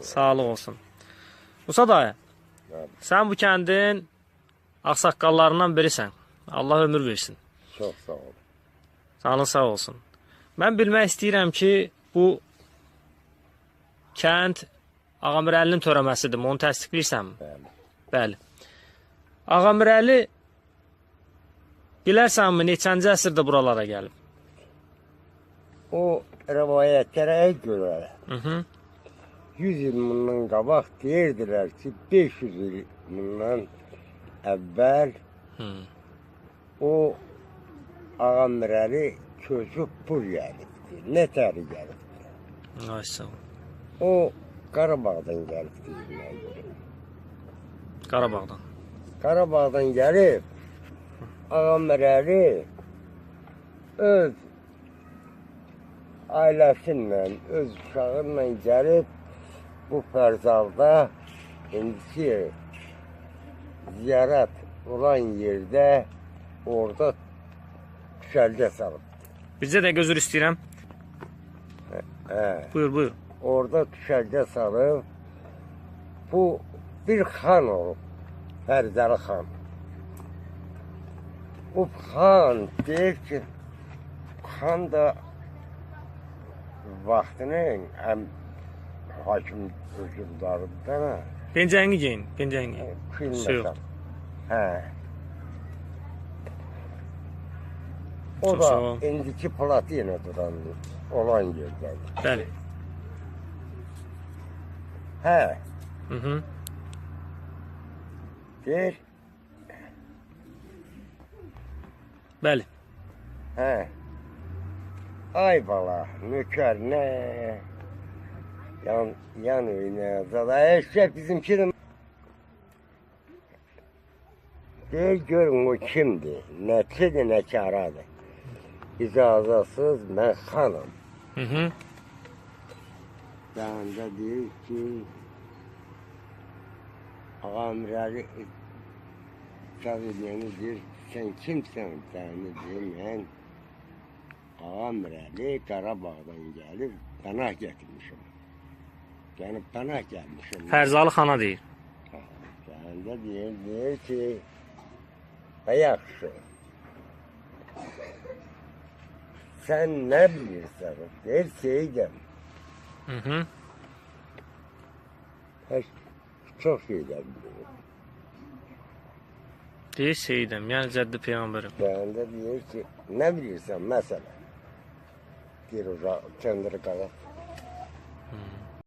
Sağlıq olsun. Musa dayı, sən bu kəndin ağsaqqallarından birisən. Allah ömür versin. Çox sağ ol. Canın sağ olsun. Mən bilmək istəyirəm ki, bu kənd Ağamirəlinin törəməsidir. Onu təsdiqləyirsənmi? Bəli. Bəli. Ağamirəli bilərsənmi neçənci əsrdə buralara gəlib? O rəvayətlərə görə Hı-hı. 100 il bundan qabaq deyirdilər ki, 500 il bundan əvvəl o Ağamirəli köçüb bur gəlibdir. Nətəri gəlibdir. Ay sağ ol. O Qarabağdan gəlibdir. Qarabağdan. Qarabağdan gəlib Ağamirəli öz ailəsinlə, öz uşağınla gəlib bu Fərzalda indiki ziyarət olan yerdə orada düşərgə salıb. Bizə də gözür istəyirəm. Buyur, buyur. Orada düşərgə salıb bu bir xan olub, Fərzalı xan. Bu xan deyir ki, xan da vaxtının hakim hökümdarıdır. Pencəyini giyin, pencəyini giyin. Filmdə. Hə. O da indiki Platina durandır, olan yerdədir. Bəli. Hə. Hı-hı. Deyir. Bəli. Hə. Ay bala, nökər nə? Yan oynayacaq. Eşək bizimkidir. Deyir, görün o kimdir? Nəçidir, nə karadır? İcazasız mən xanım. Hı-hı. Dəndə deyir ki, Ağamirəli Çaviliyyəni deyir, sən kimsən? Səni deyir, mən Ağamirəli Qarabağdan gəlib pənah gətirmişim. Yəni pənah gəlmişim. Fərzalı xana deyir. Dəndə deyir ki, yaxşı. Sən nə bilirsən? Deyir, Seyidəm. Hı-hı. Çox şeylər bilirim. Deyir Seyidəm, yəni Cəddi Peyğəmbərim. Dəndə deyir ki, nə bilirsən məsələn? Deyir, o kəndiri qalat.